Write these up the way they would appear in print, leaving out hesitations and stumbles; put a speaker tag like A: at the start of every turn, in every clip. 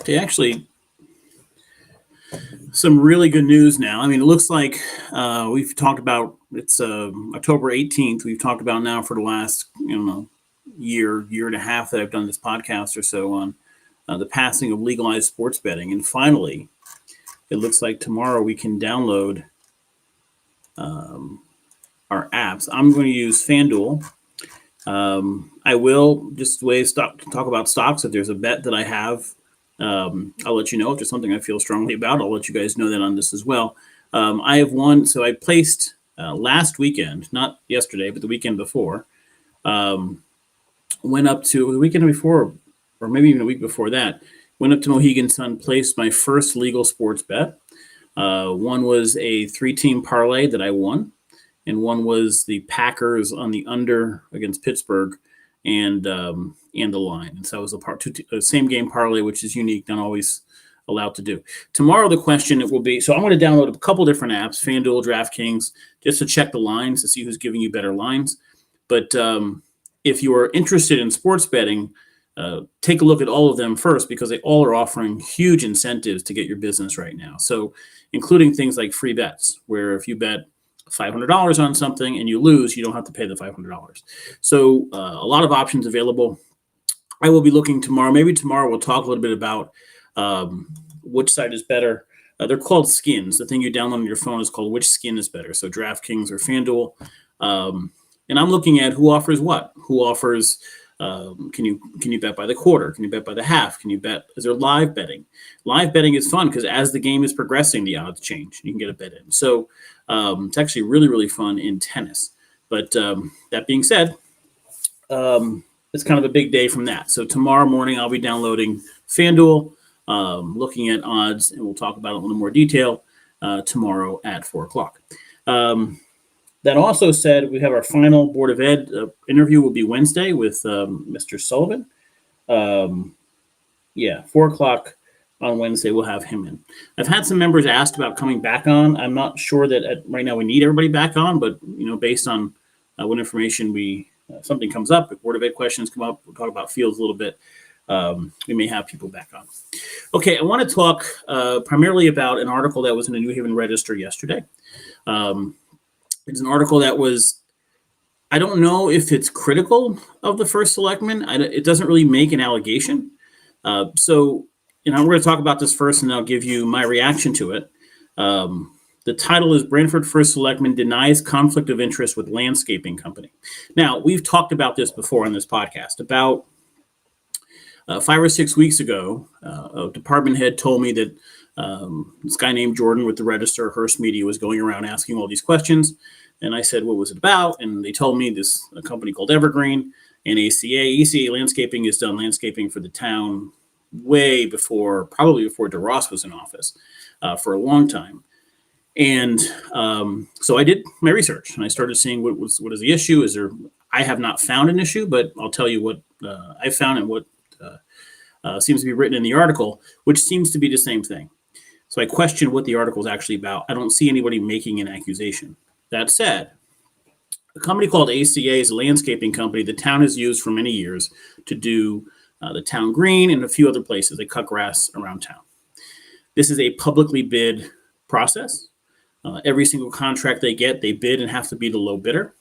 A: Okay, actually, some really good news now. I mean, it looks like we've talked about it's October 18th. We've talked about now for the last year and a half that I've done this podcast or so on the passing of legalized sports betting, and finally, it looks like tomorrow we can download our apps. I'm going to use FanDuel. I will just talk about stocks. If there's a bet that I have, I'll let you know. If there's something I feel strongly about, I'll let you guys know that on this as well. I have one. So I placed last weekend, not yesterday, but the weekend before. Went up to the weekend before, or maybe even a week before that. Went up to Mohegan Sun, placed my first legal sports bet. One was a 3-team parlay that I won, and one was the Packers on the under against Pittsburgh, and the line. And so it was a same game parlay, which is unique, not always allowed to do. Tomorrow, the question it will be, so I'm going to download a couple different apps, FanDuel, DraftKings, just to check the lines to see who's giving you better lines. But if you are interested in sports betting, take a look at all of them first, because they all are offering huge incentives to get your business right now. So including things like free bets, where if you bet $500 on something and you lose, you don't have to pay the $500. So a lot of options available. I will be looking tomorrow. Maybe tomorrow we'll talk a little bit about which site is better. They're called skins. The thing you download on your phone is called which skin is better. So DraftKings or FanDuel. And I'm looking at who offers what. Who offers, can you bet by the quarter? Can you bet by the half? Can you bet, is there live betting? Live betting is fun because as the game is progressing, the odds change. You can get a bet in. So it's actually really, really fun in tennis. But that being said, it's kind of a big day from that. So tomorrow morning, I'll be downloading FanDuel, looking at odds, and we'll talk about it in a little more detail tomorrow at 4 o'clock. That also said, we have our final Board of Ed interview will be Wednesday with Mr. Sullivan. 4 o'clock on Wednesday, we'll have him in. I've had some members ask about coming back on. I'm not sure that right now we need everybody back on, but based on what information something comes up, if Board of Ed questions come up, we'll talk about fields a little bit. We may have people back on. Okay, I want to talk primarily about an article that was in the New Haven Register yesterday. It's an article that I don't know if it's critical of the first selectman. It doesn't really make an allegation. So we're going to talk about this first, and I'll give you my reaction to it. The title is Brantford First Selectman Denies Conflict of Interest with Landscaping Company. Now, we've talked about this before on this podcast. About 5 or 6 weeks ago, a department head told me that this guy named Jordan with the Register, Hearst Media, was going around asking all these questions. And I said, what was it about? And they told me a company called Evergreen and ACA Landscaping has done landscaping for the town probably before DeRoss was in office for a long time. And so I did my research and I started seeing what is the issue. I have not found an issue, but I'll tell you what I found and what seems to be written in the article, which seems to be the same thing. So I question what the article is actually about. I don't see anybody making an accusation. That said, a company called ACA is a landscaping company the town has used for many years to do the town green and a few other places. They cut grass around town. This is a publicly bid process. Every single contract they get, they bid and have to be the low bidder.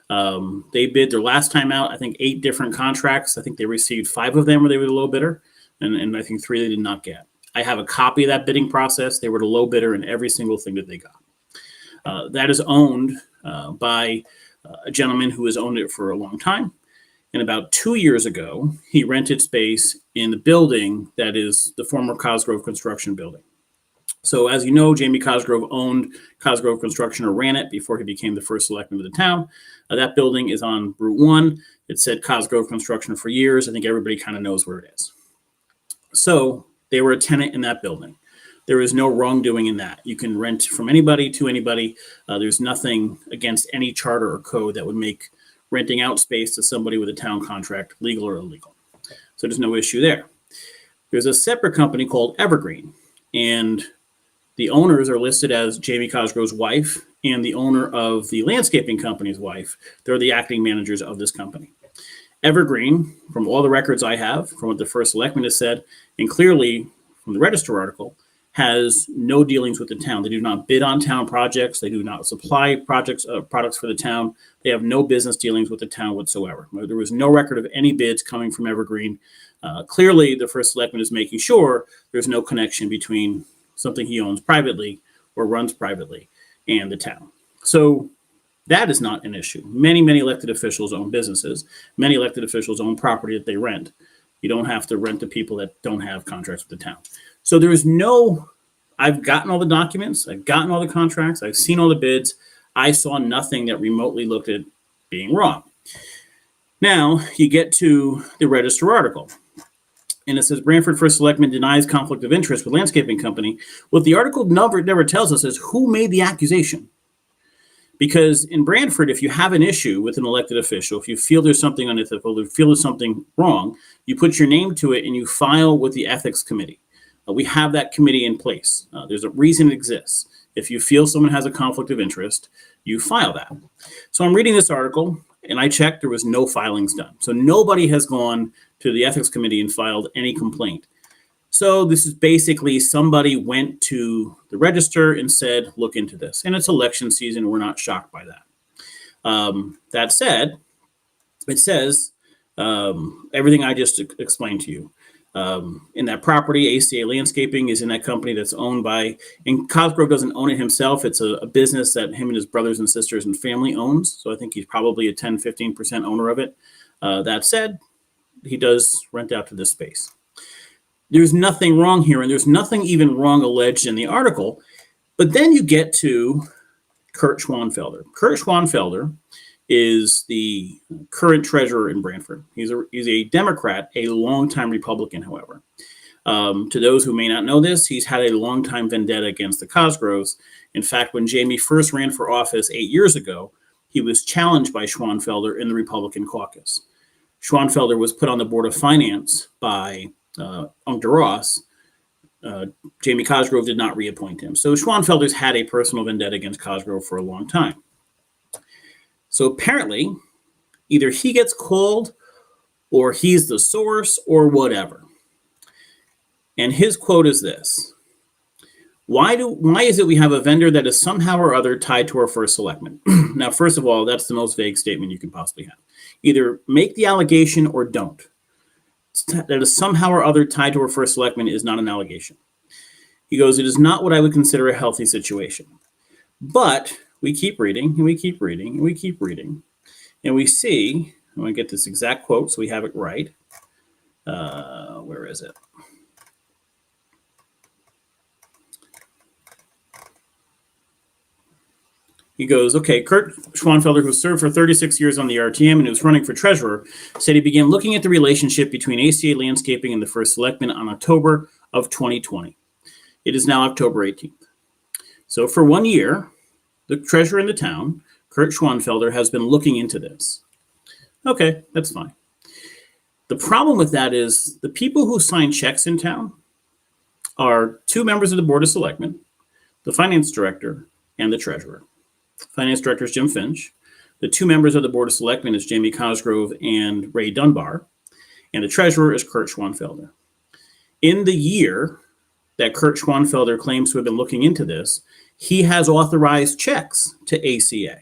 A: They bid their last time out, I think 8 different contracts. I think they received 5 of them where they were the low bidder, and I think 3 they did not get. I have a copy of that bidding process. They were the low bidder in every single thing that they got. That is owned by a gentleman who has owned it for a long time. And about 2 years ago, he rented space in the building that is the former Cosgrove construction building. So as you know, Jamie Cosgrove owned Cosgrove Construction, or ran it before he became the first selectman of the town. That building is on Route 1. It said Cosgrove Construction for years. I think everybody kind of knows where it is. So they were a tenant in that building. There is no wrongdoing in that. You can rent from anybody to anybody. There's nothing against any charter or code that would make renting out space to somebody with a town contract legal or illegal. So there's no issue there. There's a separate company called Evergreen, and the owners are listed as Jamie Cosgrove's wife and the owner of the landscaping company's wife. They're the acting managers of this company. Evergreen, from all the records I have, from what the first selectman has said, and clearly from the Register article has no dealings with the town. They do not bid on town projects. They do not supply products for the town. They have no business dealings with the town whatsoever. There was no record of any bids coming from Evergreen. Clearly, the first selectman is making sure there's no connection between something he owns privately or runs privately and the town. So that is not an issue. Many elected officials own businesses. Many elected officials own property that they rent. You don't have to rent to people that don't have contracts with the town. So there is no, I've gotten all the documents, I've gotten all the contracts, I've seen all the bids. I saw nothing that remotely looked at being wrong. Now you get to the Register article. And it says Brantford First Selectman denies conflict of interest with landscaping company. What the article never tells us is who made the accusation. Because in Brantford, if you have an issue with an elected official, if you feel there's something unethical, if you feel there's something wrong, you put your name to it and you file with the ethics committee. We have that committee in place. There's a reason it exists. If you feel someone has a conflict of interest, you file that. So I'm reading this article and I checked, there was no filings done. So nobody has gone to the ethics committee and filed any complaint. So this is basically somebody went to the Register and said, look into this. And it's election season. We're not shocked by that. That said, it says everything I just explained to you. In that property, ACA Landscaping is in that company that's owned by, and Cosgrove doesn't own it himself. It's a business that him and his brothers and sisters and family owns. So I think he's probably a 10-15% owner of it. That said, he does rent out to this space. There's nothing wrong here, and there's nothing even wrong alleged in the article. But then you get to Kurt Schwanfelder. Kurt Schwanfelder is the current treasurer in Brantford. He's a Democrat, a longtime Republican, however. To those who may not know this, he's had a longtime vendetta against the Cosgroves. In fact, when Jamie first ran for office 8 years ago, he was challenged by Schwanfelder in the Republican caucus. Schwanfelder was put on the Board of Finance by Uncle Ross. Jamie Cosgrove did not reappoint him. So Schwanfelder's had a personal vendetta against Cosgrove for a long time. So apparently, either he gets called or he's the source or whatever. And his quote is this: Why is it we have a vendor that is somehow or other tied to our first selectman? Now, first of all, that's the most vague statement you can possibly have. Either make the allegation or don't. That is somehow or other tied to our first selectman is not an allegation. He goes, it is not what I would consider a healthy situation. But we keep reading, and we keep reading, and we keep reading. And we see, I'm going to get this exact quote so we have it right. Where is it? He goes, okay, Kurt Schwanfelder, who served for 36 years on the RTM and who's running for treasurer, said he began looking at the relationship between ACA Landscaping and the first selectman on October of 2020. It is now October 18th. So for 1 year, the treasurer in the town, Kurt Schwanfelder, has been looking into this. Okay, that's fine. The problem with that is the people who sign checks in town are two members of the Board of Selectmen, the finance director, and the treasurer. Finance director is Jim Finch. The two members of the Board of Selectmen is Jamie Cosgrove and Ray Dunbar. And the treasurer is Kurt Schwanfelder. In the year that Kurt Schwanfelder claims to have been looking into this, he has authorized checks to ACA.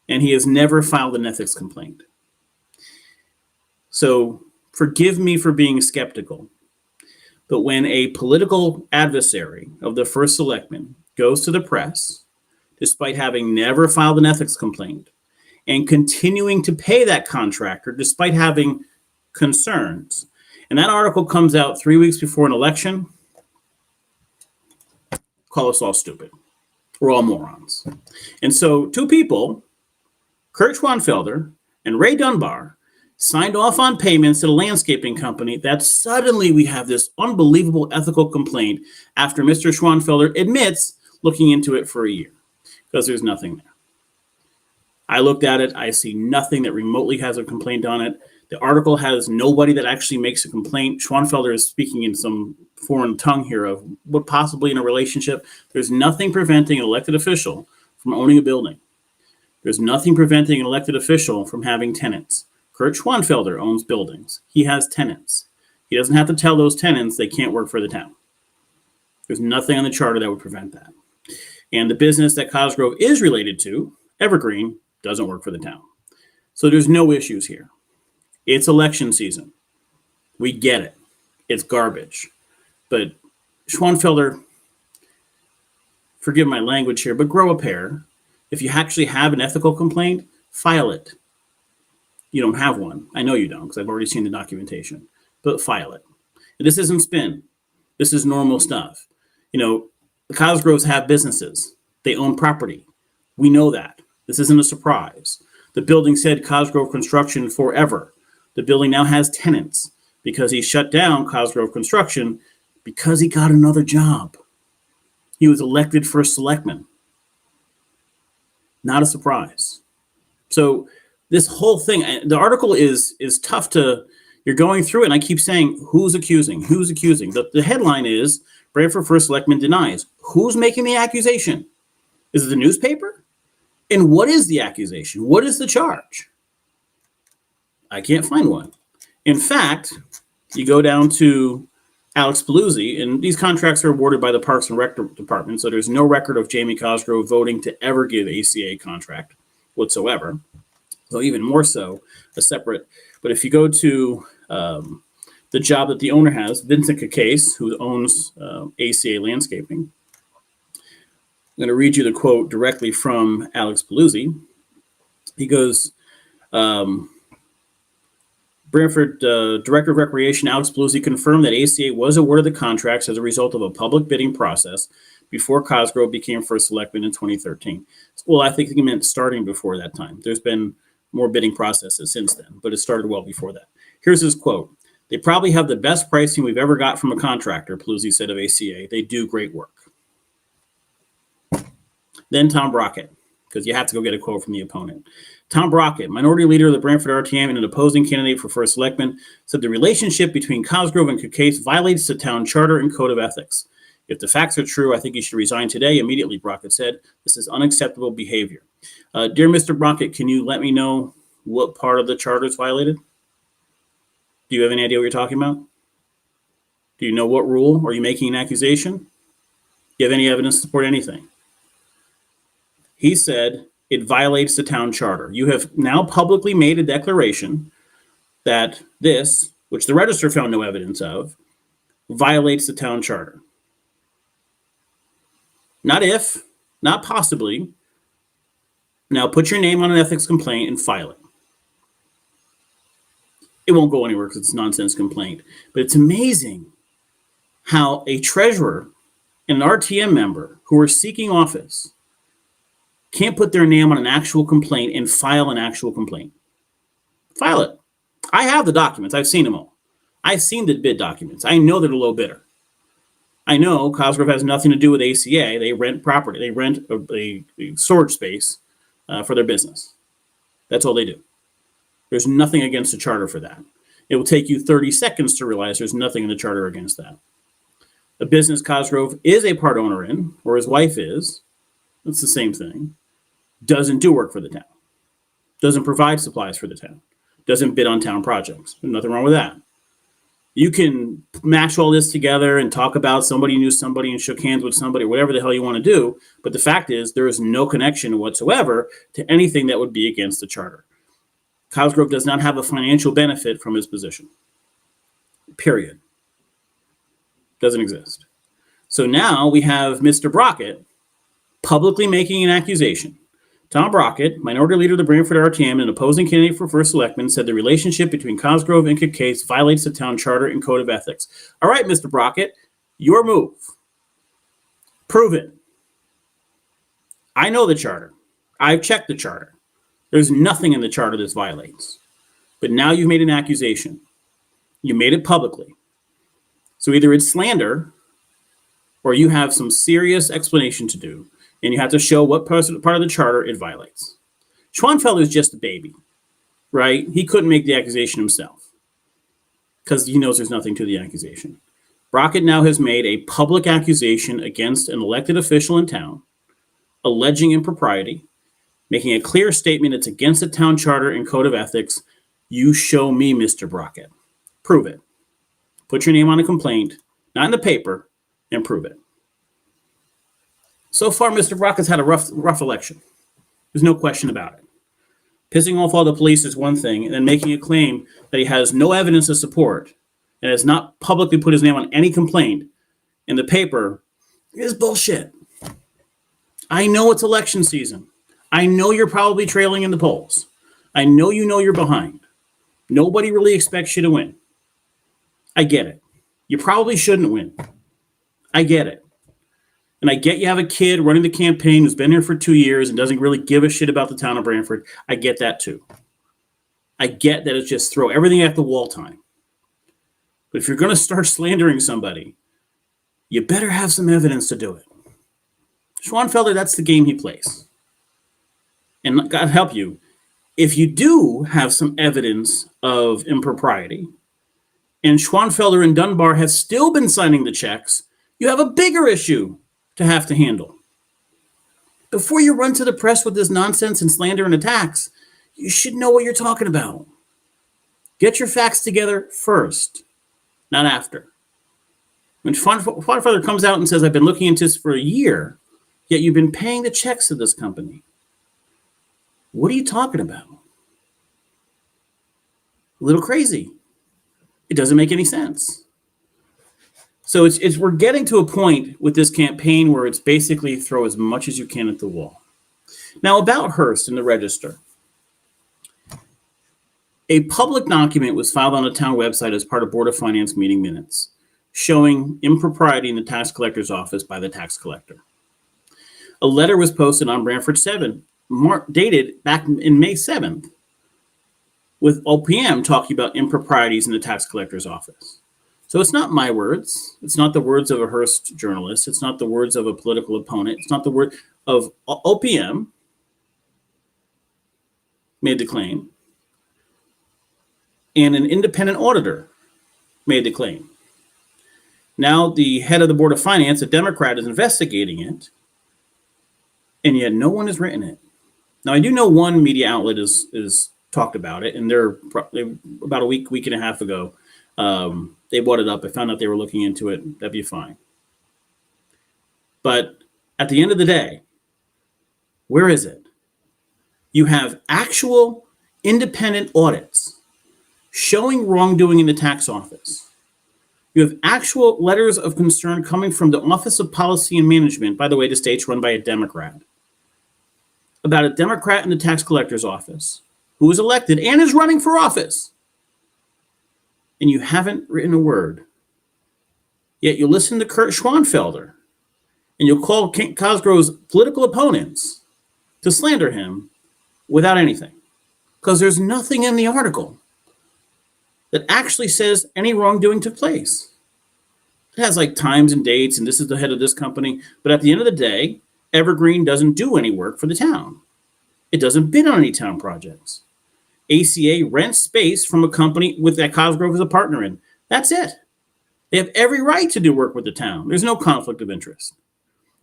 A: And he has never filed an ethics complaint. So forgive me for being skeptical. But when a political adversary of the first selectman goes to the press, despite having never filed an ethics complaint, and continuing to pay that contractor despite having concerns. And that article comes out 3 weeks before an election. Call us all stupid. We're all morons. And so two people, Kurt Schwanfelder and Ray Dunbar, signed off on payments to the landscaping company that suddenly we have this unbelievable ethical complaint after Mr. Schwanfelder admits looking into it for a year. Because there's nothing there. I looked at it. I see nothing that remotely has a complaint on it. The article has nobody that actually makes a complaint. Schwanfelder is speaking in some foreign tongue here of what possibly in a relationship. There's nothing preventing an elected official from owning a building. There's nothing preventing an elected official from having tenants. Kurt Schwanfelder owns buildings. He has tenants. He doesn't have to tell those tenants they can't work for the town. There's nothing on the charter that would prevent that. And the business that Cosgrove is related to, Evergreen, doesn't work for the town. So there's no issues here. It's election season. We get it. It's garbage. But Schwanfelder, forgive my language here, but grow a pair. If you actually have an ethical complaint, file it. You don't have one. I know you don't because I've already seen the documentation. But file it. And this isn't spin. This is normal stuff. The Cosgroves have businesses. They own property. We know that. This isn't a surprise. The building said Cosgrove Construction forever. The building now has tenants because he shut down Cosgrove Construction because he got another job. He was elected first selectman. Not a surprise. So this whole thing, the article is tough to, you're going through it, and I keep saying, who's accusing? Who's accusing? The headline is, Brantford first selectman denies. Who's making the accusation? Is it the newspaper? And what is the accusation? What is the charge? I can't find one. In fact, you go down to Alex Paluzzi, and these contracts are awarded by the Parks and Rec Department, so there's no record of Jamie Cosgrove voting to ever give ACA a contract whatsoever. So even more so, a separate. But if you go to the job that the owner has, Vincent Cacase, who owns ACA Landscaping, I'm going to read you the quote directly from Alex Paluzzi. He goes, Brantford Director of Recreation Alex Paluzzi confirmed that ACA was awarded the contracts as a result of a public bidding process before Cosgrove became first selectman in 2013. Well, I think he meant starting before that time. There's been more bidding processes since then, but it started well before that. Here's his quote. They probably have the best pricing we've ever got from a contractor, Paluzzi said of ACA. They do great work. Then Tom Brockett, because you have to go get a quote from the opponent. Tom Brockett, minority leader of the Brantford RTM and an opposing candidate for first selectman, said the relationship between Cosgrove and Cacase violates the town charter and code of ethics. If the facts are true, I think he should resign today. Immediately, Brockett said, this is unacceptable behavior. Dear Mr. Brockett, can you let me know what part of the charter is violated? Do you have any idea what you're talking about? Do you know what rule? Are you making an accusation? Do you have any evidence to support anything? He said it violates the town charter. You have now publicly made a declaration that this, which the register found no evidence of, violates the town charter. Not if, not possibly. Now put your name on an ethics complaint and file it. It won't go anywhere because it's a nonsense complaint. But it's amazing how a treasurer and an RTM member who are seeking office can't put their name on an actual complaint and file an actual complaint. File it. I have the documents. I've seen them all. I've seen the bid documents. I know they're the low bidder. I know Cosgrove has nothing to do with ACA. They rent property. They rent a storage space for their business. That's all they do. There's nothing against the charter for that. It will take you 30 seconds to realize there's nothing in the charter against that. A business Cosgrove is a part owner in, or his wife is, it's the same thing, doesn't do work for the town, doesn't provide supplies for the town, doesn't bid on town projects. There's nothing wrong with that. You can mash all this together and talk about somebody knew somebody and shook hands with somebody, whatever the hell you want to do. But the fact is there is no connection whatsoever to anything that would be against the charter. Cosgrove does not have a financial benefit from his position. Period. Doesn't exist. So now we have Mr. Brockett publicly making an accusation. Tom Brockett, minority leader of the Brantford RTM and an opposing candidate for first selectman, said the relationship between Cosgrove and Cacase violates the town charter and code of ethics. All right, Mr. Brockett, your move. Prove it. I know the charter. I've checked the charter. There's nothing in the charter this violates. But now you've made an accusation. You made it publicly. So either it's slander or you have some serious explanation to do. And you have to show what part of the charter it violates. Schwanfelder is just a baby, right? He couldn't make the accusation himself because he knows there's nothing to the accusation. Brockett now has made a public accusation against an elected official in town, alleging impropriety, making a clear statement it's against the town charter and code of ethics. You show me, Mr. Brockett. Prove it. Put your name on a complaint, not in the paper, and prove it. So far, Mr. Brock has had a rough election. There's no question about it. Pissing off all the police is one thing, and then making a claim that he has no evidence to support and has not publicly put his name on any complaint in the paper is bullshit. I know it's election season. I know you're probably trailing in the polls. I know you're behind. Nobody really expects you to win. I get it. You probably shouldn't win. I get it. And I get you have a kid running the campaign who's been here for 2 years and doesn't really give a shit about the town of Brantford. I get that too. I get that it's just throw everything at the wall time. But if you're going to start slandering somebody, you better have some evidence to do it. Schwanfelder, that's the game he plays. And God help you, if you do have some evidence of impropriety, and Schwanfelder and Dunbar have still been signing the checks, you have a bigger issue to have to handle. Before you run to the press with this nonsense and slander and attacks, you should know what you're talking about. Get your facts together first, not after. When Schwanfelder comes out and says, I've been looking into this for a year, yet you've been paying the checks to this company. What are you talking about? A little crazy. It doesn't make any sense. So it's we're getting to a point with this campaign where it's basically throw as much as you can at the wall. Now, about Hearst and the Register. A public document was filed on the town website as part of Board of Finance meeting minutes, showing impropriety in the tax collector's office by the tax collector. A letter was posted on Brantford 7, dated back in May 7th, with OPM talking about improprieties in the tax collector's office. So it's not my words. It's not the words of a Hearst journalist. It's not the words of a political opponent. It's not the word of OPM made the claim. And an independent auditor made the claim. Now the head of the Board of Finance, a Democrat, is investigating it, and yet no one has written it. Now I do know one media outlet is talked about it, and they're about a week and a half ago. They brought it up. I found out they were looking into it. That'd be fine. But at the end of the day, where is it? You have actual independent audits showing wrongdoing in the tax office. You have actual letters of concern coming from the Office of Policy and Management, by the way, the state's run by a Democrat, about a Democrat in the tax collector's office who was elected and is running for office. And you haven't written a word. Yet you listen to Kurt Schwanfelder and you'll call Cosgrove's political opponents to slander him without anything. Because there's nothing in the article that actually says any wrongdoing took place. It has like times and dates, and this is the head of this company. But at the end of the day, Evergreen doesn't do any work for the town. It doesn't bid on any town projects. ACA rents space from a company with that Cosgrove is a partner in. That's it. They have every right to do work with the town. There's no conflict of interest.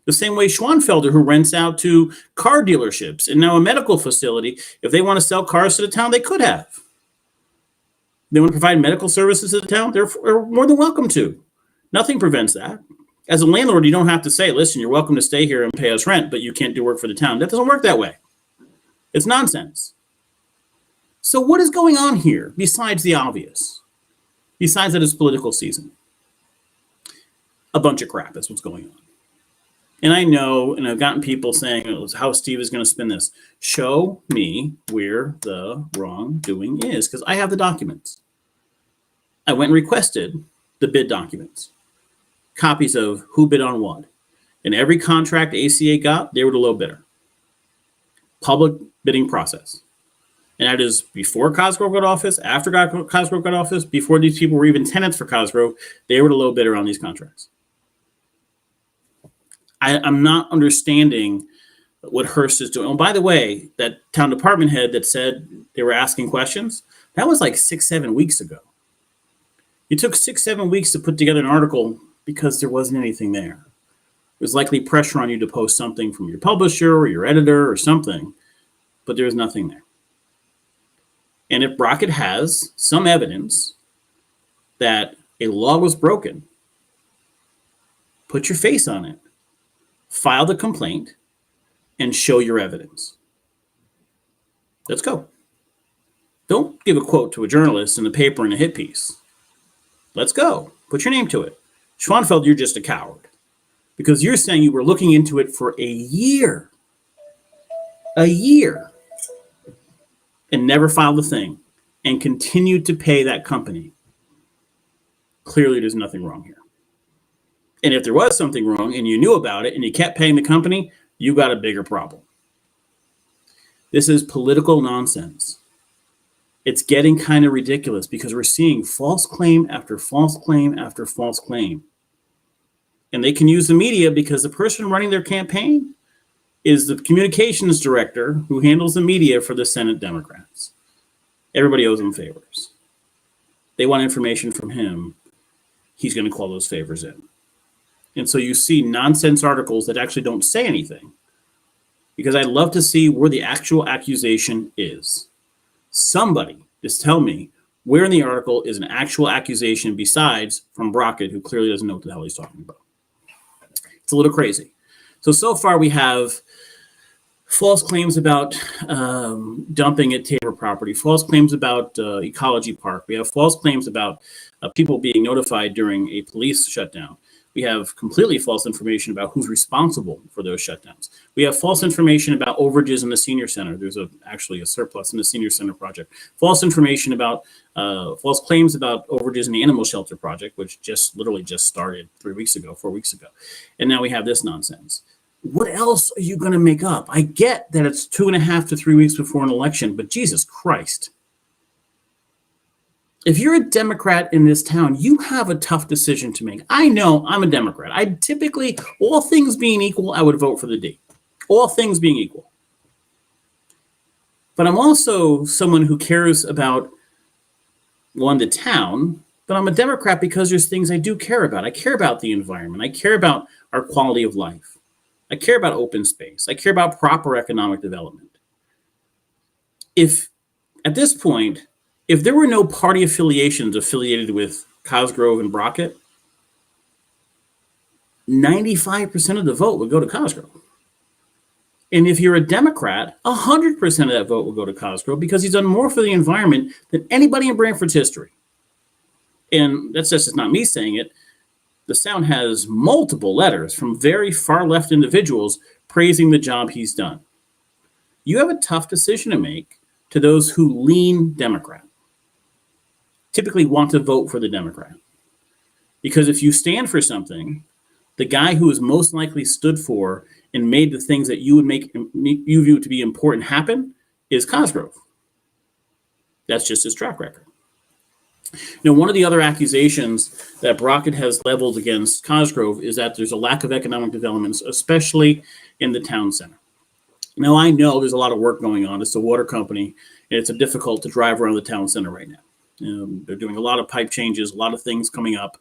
A: The same way Schwanfelder, who rents out to car dealerships and now a medical facility, if they want to sell cars to the town, they could have. They want to provide medical services to the town, they're more than welcome to. Nothing prevents that. As a landlord, you don't have to say, listen, you're welcome to stay here and pay us rent, but you can't do work for the town. That doesn't work that way. It's nonsense. So what is going on here besides the obvious? Besides that it's political season. A bunch of crap is what's going on. And I know, and I've gotten people saying, how Steve is going to spin this. Show me where the wrongdoing is, because I have the documents. I went and requested the bid documents, copies of who bid on what. And every contract ACA got, they were the low bidder. Public bidding process. And that is before Cosgrove got office, after Cosgrove got office, before these people were even tenants for Cosgrove, they were the low bidder on these contracts. I'm not understanding what Hearst is doing. Oh, by the way, that town department head that said they were asking questions, that was like 6-7 weeks ago. It took 6-7 weeks to put together an article because there wasn't anything there. There's likely pressure on you to post something from your publisher or your editor or something, but there's nothing there. And if Brockett has some evidence that a law was broken, put your face on it. file the complaint, and show your evidence. Let's go. Don't give a quote to a journalist in the paper in a hit piece. Let's go. Put your name to it. Schwanfeld, you're just a coward because you're saying you were looking into it for a year, and never filed a thing and continued to pay that company. Clearly, there's nothing wrong here. And if there was something wrong and you knew about it and you kept paying the company, you got a bigger problem. This is political nonsense. It's getting kind of ridiculous because we're seeing false claim after false claim after false claim. And they can use the media because the person running their campaign is the communications director who handles the media for the Senate Democrats. Everybody owes him favors. They want information from him. He's going to call those favors in. And so you see nonsense articles that actually don't say anything, because I'd love to see where the actual accusation is. Somebody just tell me where in the article is an actual accusation besides from Brockett, who clearly doesn't know what the hell he's talking about. It's a little crazy. So far we have false claims about dumping at Tabor property, false claims about Ecology Park. We have false claims about people being notified during a police shutdown. We have completely false information about who's responsible for those shutdowns. We have false information about overages in the senior center. There's actually a surplus in the senior center project. False information about false claims about overages in the animal shelter project, which literally just started 4 weeks ago. And now we have this nonsense. What else are you going to make up? I get that it's 2.5 to 3 weeks before an election, but Jesus Christ. If you're a Democrat in this town, you have a tough decision to make. I know I'm a Democrat. I typically, all things being equal, I would vote for the D. All things being equal. But I'm also someone who cares about, one, the town, but I'm a Democrat because there's things I do care about. I care about the environment. I care about our quality of life. I care about open space. I care about proper economic development. If, at this point, if there were no party affiliations affiliated with Cosgrove and Brockett, 95% of the vote would go to Cosgrove. And if you're a Democrat, 100% of that vote will go to Cosgrove because he's done more for the environment than anybody in Brantford's history. And that's just not me saying it. The Sound has multiple letters from very far left individuals praising the job he's done. You have a tough decision to make to those who lean Democrat. Typically want to vote for the Democrat. Because if you stand for something, the guy who is most likely stood for and made the things that you view to be important happen is Cosgrove. That's just his track record. Now, one of the other accusations that Brockett has leveled against Cosgrove is that there's a lack of economic development, especially in the town center. Now, I know there's a lot of work going on. It's a water company, and it's difficult to drive around the town center right now. They're doing a lot of pipe changes, a lot of things coming up.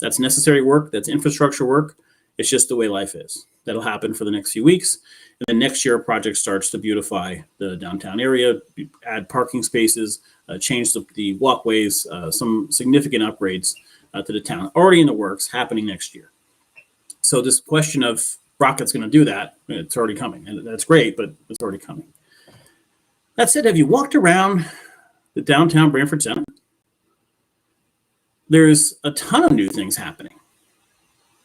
A: That's necessary work. That's infrastructure work. It's just the way life is. That'll happen for the next few weeks. And then next year, a project starts to beautify the downtown area, add parking spaces, change the walkways, some significant upgrades to the town. Already in the works, happening next year. So this question of Brockett's going to do that, it's already coming. And that's great, but it's already coming. That said, have you walked around the downtown Brantford Center? There's a ton of new things happening.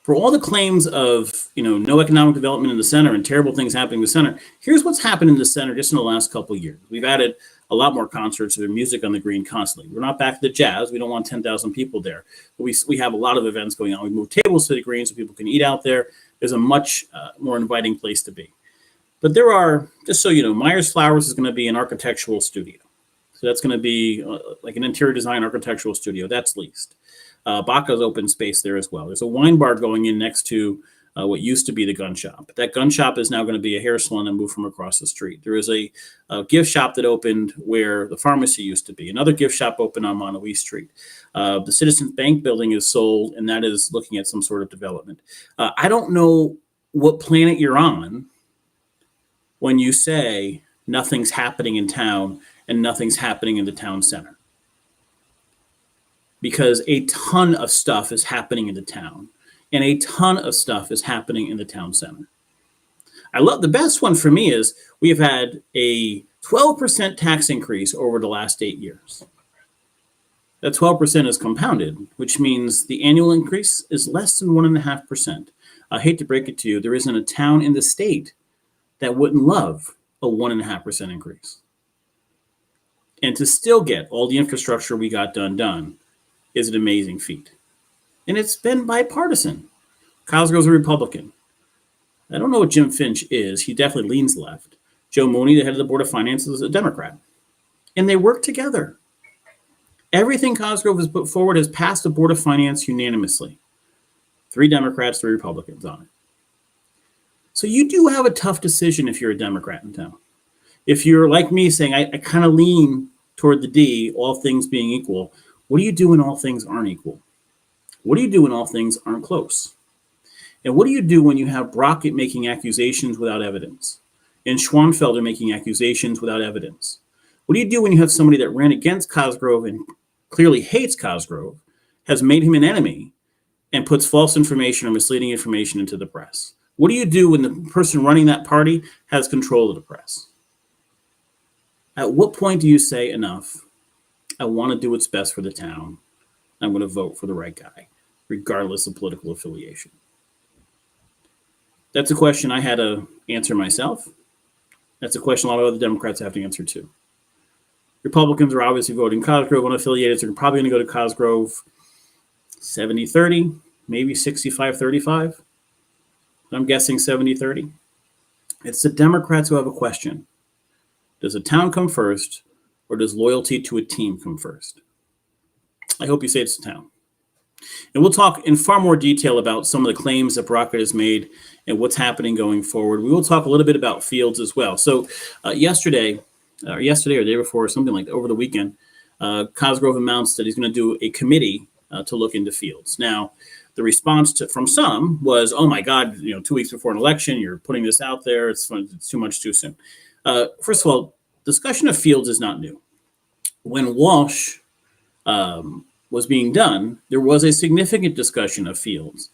A: For all the claims of, no economic development in the center and terrible things happening in the center, here's what's happened in the center just in the last couple of years. We've added a lot more concerts and music on the green constantly. We're not back to the jazz. We don't want 10,000 people there. But we have a lot of events going on. We moved tables to the green so people can eat out there. There's a much more inviting place to be. But there are, just so you know, Myers Flowers is going to be an architectural studio. So that's going to be like an interior design architectural studio. That's leased. Baca's open space there as well. There's a wine bar going in next to what used to be the gun shop. That gun shop is now going to be a hair salon that moved from across the street. There is a gift shop that opened where the pharmacy used to be. Another gift shop opened on Montauk Street. The Citizens Bank building is sold, and that is looking at some sort of development. I don't know what planet you're on when you say nothing's happening in town and nothing's happening in the town center. Because a ton of stuff is happening in the town. and a ton of stuff is happening in the town center. I love the best one for me is we've had a 12% tax increase over the last 8 years. That 12% is compounded, which means the annual increase is less than 1.5%. I hate to break it to you, there isn't a town in the state that wouldn't love a 1.5% increase. And to still get all the infrastructure we got done is an amazing feat. And it's been bipartisan. Cosgrove's a Republican. I don't know what Jim Finch is. He definitely leans left. Joe Mooney, the head of the Board of Finance, is a Democrat. And they work together. Everything Cosgrove has put forward has passed the Board of Finance unanimously. 3 Democrats, 3 Republicans on it. So you do have a tough decision if you're a Democrat in town. If you're like me saying, I kind of lean toward the D, all things being equal, what do you do when all things aren't equal? What do you do when all things aren't close? And what do you do when you have Brockett making accusations without evidence and Schwanfelder making accusations without evidence? What do you do when you have somebody that ran against Cosgrove and clearly hates Cosgrove, has made him an enemy, and puts false information or misleading information into the press? What do you do when the person running that party has control of the press? At what point do you say, enough, I want to do what's best for the town, I'm going to vote for the right guy, regardless of political affiliation? That's a question I had to answer myself. That's a question a lot of other Democrats have to answer too. Republicans are obviously voting Cosgrove. Unaffiliated, so they're probably going to go to Cosgrove 70-30, maybe 65-35. I'm guessing 70-30. It's the Democrats who have a question. Does a town come first, or does loyalty to a team come first? I hope you say it's the town. And we'll talk in far more detail about some of the claims that Brockett has made and what's happening going forward. We will talk a little bit about Fields as well. So yesterday or the day before, something like over the weekend, Cosgrove announced that he's going to do a committee to look into Fields. Now, the response from some was, "Oh my God, 2 weeks before an election, you're putting this out there. It's too much too soon." First of all, discussion of Fields is not new. When Walsh was being done, there was a significant discussion of Fields.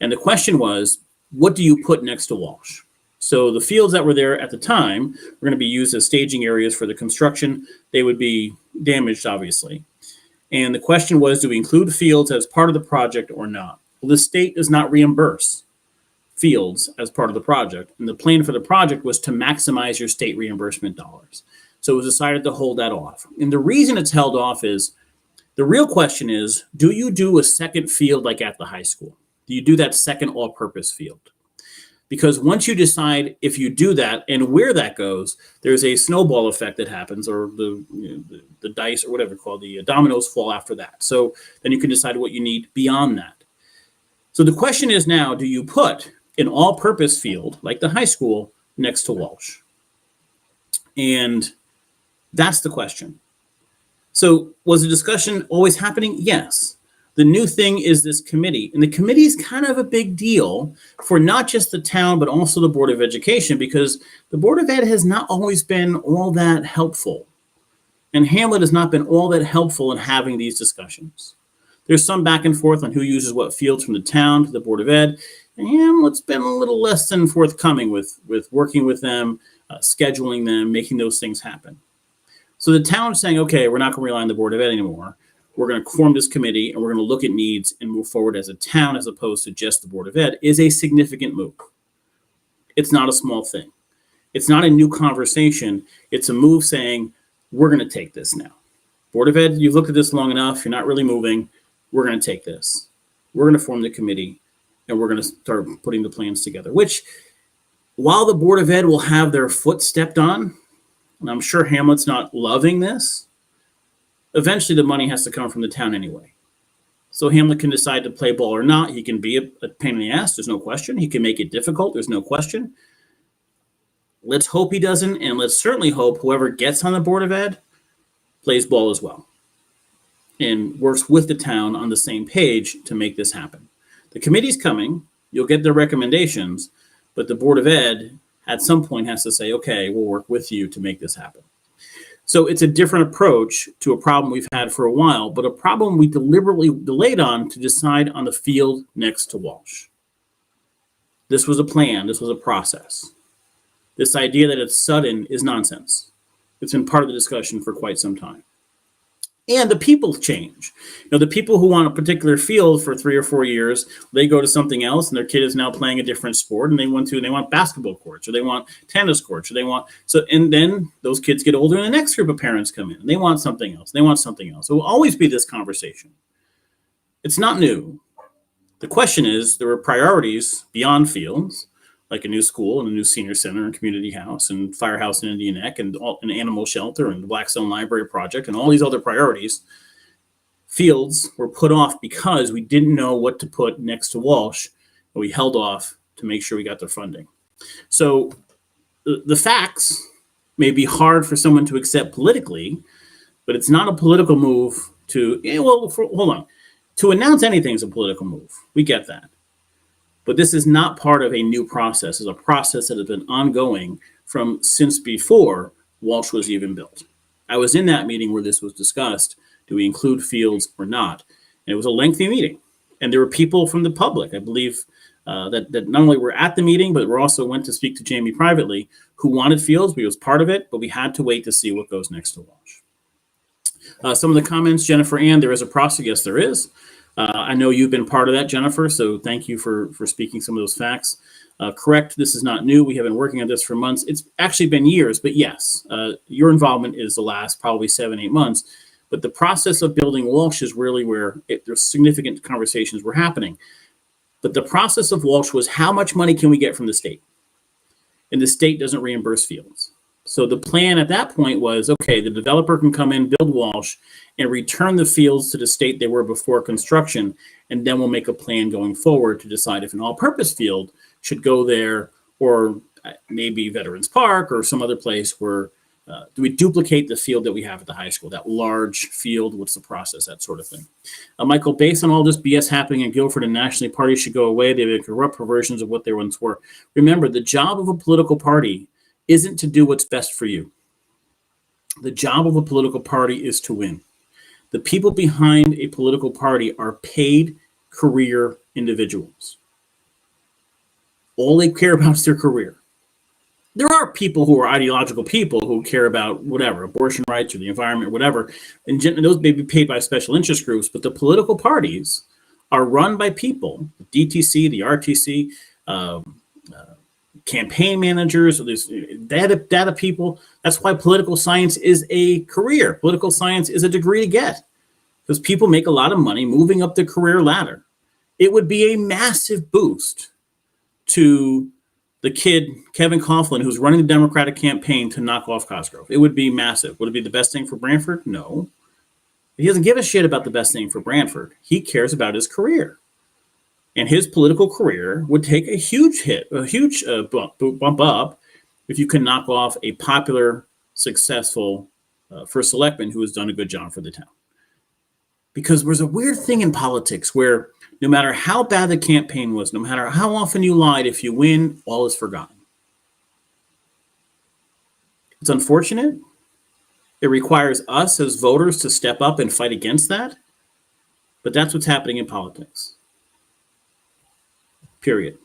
A: And the question was, what do you put next to Walsh? So the fields that were there at the time were going to be used as staging areas for the construction. They would be damaged, obviously. And the question was, do we include Fields as part of the project or not? Well, the state does not reimburse Fields as part of the project. And the plan for the project was to maximize your state reimbursement dollars. So it was decided to hold that off. And the reason it's held off is, the real question is, do you do a second field like at the high school? Do you do that second all-purpose field? Because once you decide if you do that and where that goes, there's a snowball effect that happens, or the dice or whatever called, the dominoes fall after that. So then you can decide what you need beyond that. So the question is now, do you put an all-purpose field like the high school next to Walsh? And that's the question. So was the discussion always happening? Yes. The new thing is this committee. And the committee is kind of a big deal for not just the town, but also the Board of Education, because the Board of Ed has not always been all that helpful. And Hamlet has not been all that helpful in having these discussions. There's some back and forth on who uses what fields from the town to the Board of Ed. And Hamlet's been a little less than forthcoming with working with them, scheduling them, making those things happen. So the town's saying, okay, we're not going to rely on the Board of Ed anymore. We're going to form this committee, and we're going to look at needs and move forward as a town as opposed to just the Board of Ed, is a significant move. It's not a small thing. It's not a new conversation. It's a move saying, we're going to take this now. Board of Ed, you've looked at this long enough. You're not really moving. We're going to take this. We're going to form the committee, and we're going to start putting the plans together, which, while the Board of Ed will have their foot stepped on, and I'm sure Hamlet's not loving this, eventually the money has to come from the town anyway. So Hamlet can decide to play ball or not. He can be a pain in the ass, there's no question. He can make it difficult, there's no question. Let's hope he doesn't, and let's certainly hope whoever gets on the Board of Ed plays ball as well and works with the town on the same page to make this happen. The committee's coming, you'll get their recommendations, but the Board of Ed at some point has to say, okay, we'll work with you to make this happen. So it's a different approach to a problem we've had for a while, but a problem we deliberately delayed on to decide on the field next to Walsh. This was a plan. This was a process. This idea that it's sudden is nonsense. It's been part of the discussion for quite some time. And the people change. The people who want a particular field for 3 or 4 years, they go to something else, and their kid is now playing a different sport, and they want basketball courts, or they want tennis courts, or and then those kids get older, and the next group of parents come in, and they want something else. They want something else. It will always be this conversation. It's not new. The question is, there are priorities beyond fields, like a new school and a new senior center and community house and firehouse in Indian Neck and an animal shelter and the Blackstone Library Project and all these other priorities. Fields were put off because we didn't know what to put next to Walsh, and we held off to make sure we got their funding. So the facts may be hard for someone to accept politically, but it's not a political move hold on. To announce anything is a political move. We get that. But this is not part of a new process. It's a process that has been ongoing since before Walsh was even built. I was in that meeting where this was discussed. Do we include fields or not? And it was a lengthy meeting. And there were people from the public, I believe, that not only were at the meeting, but we also went to speak to Jamie privately, who wanted fields. We was part of it, but we had to wait to see what goes next to Walsh. Some of the comments, Jennifer Ann, there is a process. Yes, there is. I know you've been part of that, Jennifer, so thank you for speaking some of those facts. Correct, this is not new. We have been working on this for months. It's actually been years, but yes, your involvement is the last probably 7-8 months. But the process of building Walsh is really where there's significant conversations were happening. But the process of Walsh was, how much money can we get from the state? And the state doesn't reimburse fields. So the plan at that point was, okay, the developer can come in, build Walsh, and return the fields to the state they were before construction, and then we'll make a plan going forward to decide if an all-purpose field should go there, or maybe Veterans Park or some other place where do we duplicate the field that we have at the high school, that large field, what's the process, that sort of thing. Michael, based on all this BS happening in Guilford and nationally, parties should go away. They've been corrupt perversions of what they once were. Remember, the job of a political party isn't to do what's best for you. The job of a political party is to win. The people behind a political party are paid career individuals. All they care about is their career. There are people who are ideological people who care about whatever, abortion rights or the environment or whatever, and those may be paid by special interest groups, but the political parties are run by people, the DTC, the RTC, campaign managers, or these data people. That's why political science is a career. Political science is a degree to get, because people make a lot of money moving up the career ladder. It would be a massive boost to the kid, Kevin Coughlin, who's running the Democratic campaign to knock off Cosgrove. It would be massive. Would it be the best thing for Brantford? No. He doesn't give a shit about the best thing for Brantford. He cares about his career. And his political career would take a huge hit, a huge bump up if you can knock off a popular, successful first selectman who has done a good job for the town. Because there's a weird thing in politics where no matter how bad the campaign was, no matter how often you lied, if you win, all is forgotten. It's unfortunate. It requires us as voters to step up and fight against that. But that's what's happening in politics. Period.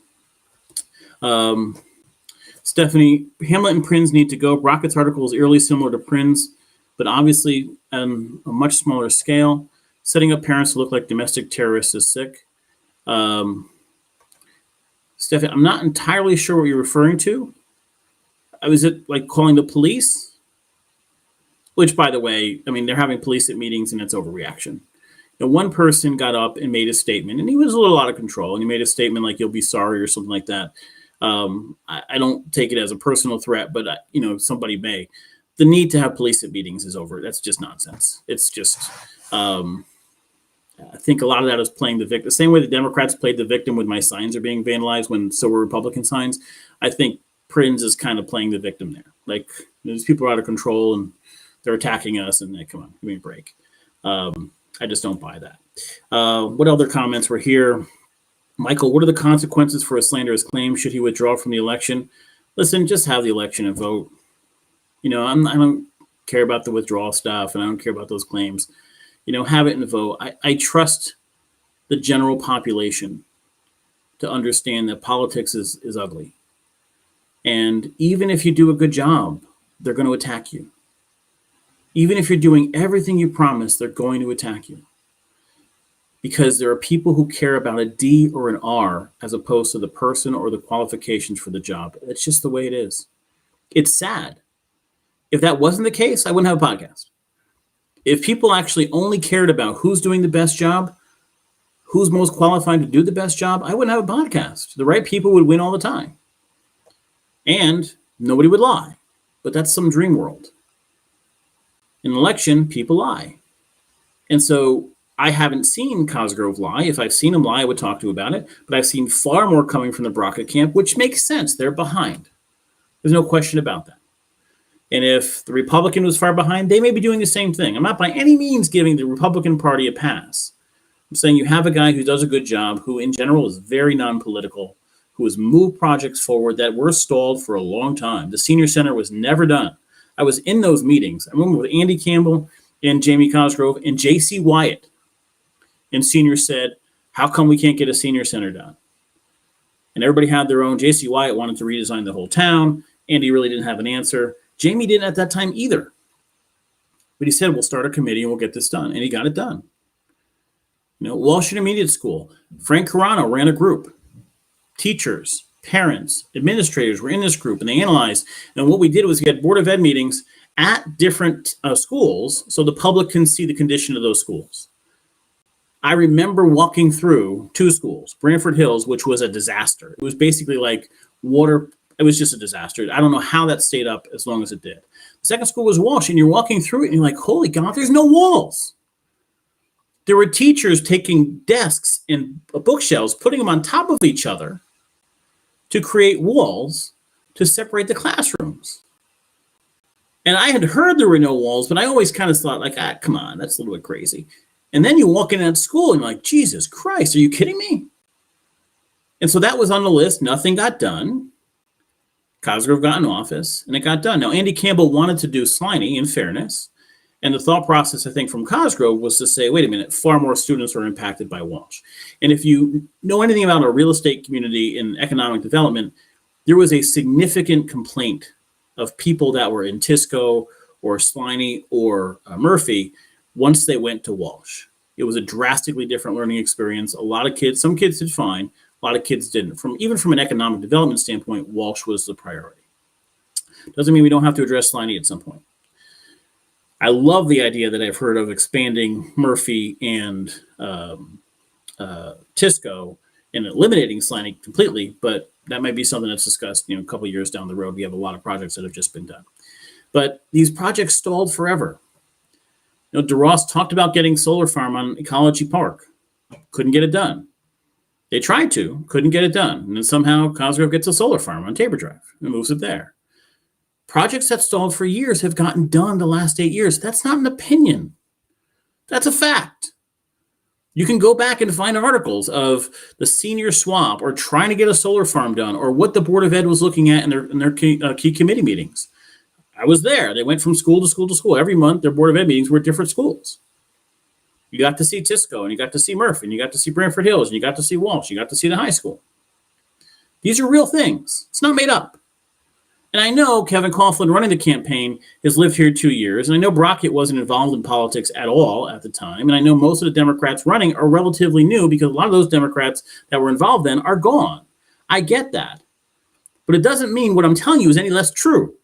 A: Stephanie, Hamlet and Prinz need to go. Brockett's article is eerily similar to Prinz, but obviously on a much smaller scale. Setting up parents to look like domestic terrorists is sick. Stephanie, I'm not entirely sure what you're referring to. Was it like calling the police? Which, by the way, I mean, they're having police at meetings and it's overreaction. One person got up and made a statement, and he was a little out of control, and he made a statement like, you'll be sorry or something like that. I don't take it as a personal threat, but, somebody may. The need to have police at meetings is over. That's just nonsense. It's just, I think a lot of that is playing the victim. The same way the Democrats played the victim when my signs are being vandalized, when so were Republican signs. I think Prinz is kind of playing the victim there. Like, these people are out of control, and they're attacking us, and come on, give me a break. I just don't buy that. What other comments were here? Michael, what are the consequences for a slanderous claim? Should he withdraw from the election? Listen, just have the election and vote. I don't care about the withdrawal stuff and I don't care about those claims. Have it and vote. I trust the general population to understand that politics is ugly. And even if you do a good job, they're going to attack you. Even if you're doing everything you promised, they're going to attack you. Because there are people who care about a D or an R as opposed to the person or the qualifications for the job. It's just the way it is. It's sad. If that wasn't the case, I wouldn't have a podcast. If people actually only cared about who's doing the best job, who's most qualified to do the best job, I wouldn't have a podcast. The right people would win all the time. And nobody would lie. But that's some dream world. In an election, people lie. And so I haven't seen Cosgrove lie. If I've seen him lie, I would talk to him about it. But I've seen far more coming from the Brockett camp, which makes sense. They're behind. There's no question about that. And if the Republican was far behind, they may be doing the same thing. I'm not by any means giving the Republican Party a pass. I'm saying you have a guy who does a good job, who in general is very non-political, who has moved projects forward that were stalled for a long time. The senior center was never done. I was in those meetings. I remember with Andy Campbell and Jamie Cosgrove and J.C. Wyatt. And seniors said, how come we can't get a senior center done? And everybody had their own. J.C. Wyatt wanted to redesign the whole town. Andy really didn't have an answer. Jamie didn't at that time either. But he said, we'll start a committee and we'll get this done. And he got it done. Walsh Intermediate School. Frank Carano ran a group. Teachers, parents, administrators were in this group, and they analyzed. And what we did was we had Board of Ed meetings at different schools so the public can see the condition of those schools. I remember walking through two schools, Branford Hills, which was a disaster. It was basically like water. It was just a disaster. I don't know how that stayed up as long as it did. The second school was Walsh, and you're walking through it, and you're like, holy God, there's no walls. There were teachers taking desks and bookshelves, putting them on top of each other to create walls to separate the classrooms. And I had heard there were no walls, but I always kind of thought like, come on, that's a little bit crazy. And then you walk in that school and you're like, Jesus Christ, are you kidding me? And so that was on the list. Nothing got done. Cosgrove got in office and it got done. Now, Andy Campbell wanted to do Sliney, in fairness. And the thought process, I think, from Cosgrove was to say, wait a minute, far more students are impacted by Walsh. And if you know anything about a real estate community in economic development, there was a significant complaint of people that were in Tisco or Sliney or Murphy once they went to Walsh. It was a drastically different learning experience. A lot of kids, some kids did fine, a lot of kids didn't. Even from an economic development standpoint, Walsh was the priority. Doesn't mean we don't have to address Sliney at some point. I love the idea that I've heard of expanding Murphy and Tisco and eliminating Sliney completely, but that might be something that's discussed, a couple of years down the road. We have a lot of projects that have just been done. But these projects stalled forever. DeRoss talked about getting solar farm on Ecology Park. Couldn't get it done. They tried to, couldn't get it done. And then somehow Cosgrove gets a solar farm on Tabor Drive and moves it there. Projects that stalled for years have gotten done the last 8 years. That's not an opinion. That's a fact. You can go back and find articles of the senior swap or trying to get a solar farm done or what the Board of Ed was looking at in their key committee meetings. I was there. They went from school to school to school. Every month, their Board of Ed meetings were at different schools. You got to see Tisco, and you got to see Murphy, and you got to see Branford Hills, and you got to see Walsh. You got to see the high school. These are real things. It's not made up. And I know Kevin Coughlin running the campaign has lived here 2 years, and I know Brockett wasn't involved in politics at all at the time, and I know most of the Democrats running are relatively new because a lot of those Democrats that were involved then are gone. I get that. But it doesn't mean what I'm telling you is any less true.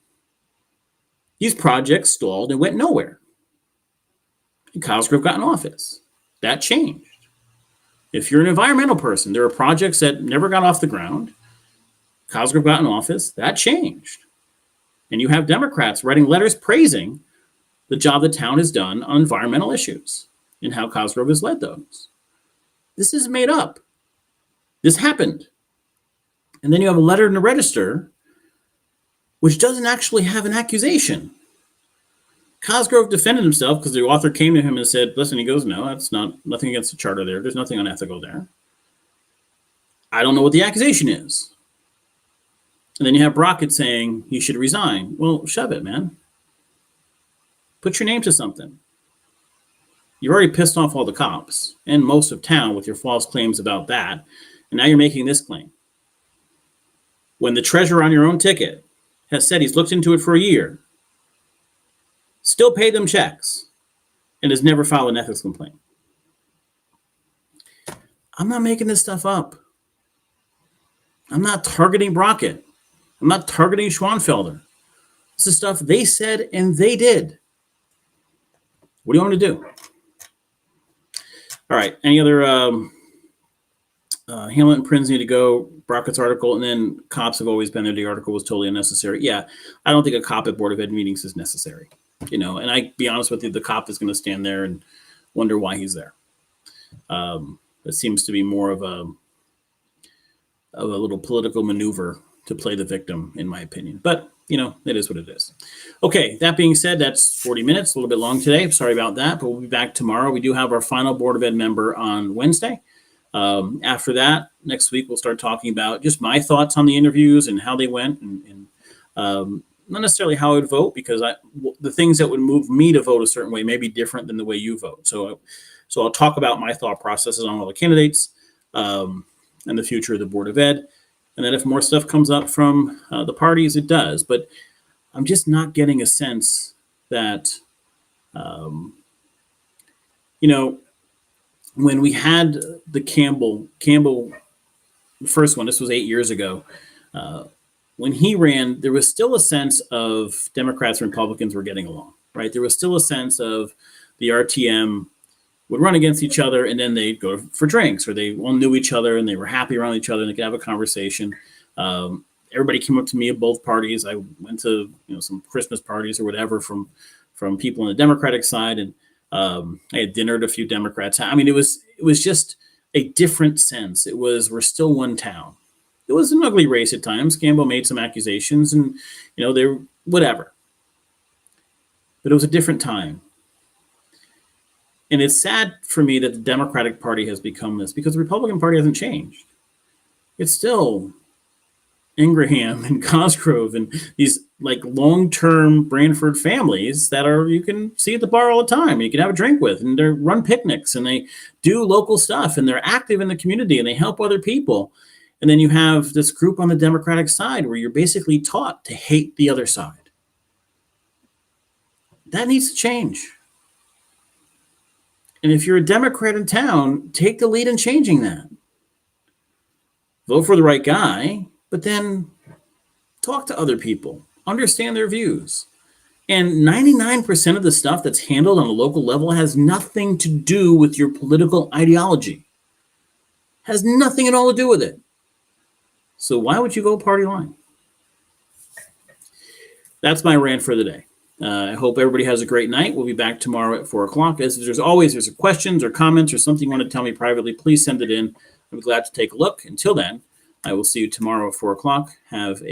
A: These projects stalled and went nowhere. And Cosgrove got in office. That changed. If you're an environmental person, there are projects that never got off the ground. Cosgrove got in office. That changed. And you have Democrats writing letters praising the job the town has done on environmental issues and how Cosgrove has led those. This is made up. This happened. And then you have a letter in the Register which doesn't actually have an accusation. Cosgrove defended himself because the author came to him and said, listen, he goes, no, that's nothing against the charter there. There's nothing unethical there. I don't know what the accusation is. And then you have Brockett saying he should resign. Well, shove it, man. Put your name to something. You've already pissed off all the cops and most of town with your false claims about that, and now you're making this claim. When the treasurer on your own ticket has said he's looked into it for a year, still paid them checks, and has never filed an ethics complaint. I'm not making this stuff up. I'm not targeting Brockett. I'm not targeting Schwanfelder. This is stuff they said and they did. What do you want me to do? All right. Any other Hamlet and Prince need to go? Brockett's article, and then cops have always been there. The article was totally unnecessary. Yeah, I don't think a cop at Board of Ed meetings is necessary. And I be honest with you, the cop is going to stand there and wonder why he's there. It seems to be more of a little political maneuver to play the victim, in my opinion. But, it is what it is. Okay, that being said, that's 40 minutes, a little bit long today. Sorry about that, but we'll be back tomorrow. We do have our final Board of Ed member on Wednesday. After that, next week, we'll start talking about just my thoughts on the interviews and how they went, and not necessarily how I would vote, because the things that would move me to vote a certain way may be different than the way you vote. So I'll talk about my thought processes on all the candidates and the future of the Board of Ed. And then if more stuff comes up from the parties, it does. But I'm just not getting a sense that, when we had the Campbell, the first one, this was 8 years ago, when he ran, there was still a sense of Democrats and Republicans were getting along, right? There was still a sense of the RTM would run against each other, and then they'd go for drinks, or they all knew each other and they were happy around each other and they could have a conversation. Everybody came up to me at both parties. I went to some Christmas parties or whatever from people on the Democratic side, and I had dinner at a few Democrats. I mean, it was just a different sense. It was, we're still one town. It was an ugly race at times. Campbell made some accusations, and they were whatever. But it was a different time. And it's sad for me that the Democratic Party has become this, because the Republican Party hasn't changed. It's still Ingraham and Cosgrove and these long-term Branford families that you can see at the bar all the time. You can have a drink with, and they run picnics, and they do local stuff, and they're active in the community, and they help other people. And then you have this group on the Democratic side where you're basically taught to hate the other side. That needs to change. And if you're a Democrat in town, take the lead in changing that. Vote for the right guy, but then talk to other people, understand their views. And 99% of the stuff that's handled on a local level has nothing to do with your political ideology. Has nothing at all to do with it. So why would you go party line? That's my rant for the day. I hope everybody has a great night. We'll be back tomorrow at 4 o'clock. As there's questions or comments or something you want to tell me privately, please send it in. I'm glad to take a look. Until then, I will see you tomorrow at 4 o'clock. Have a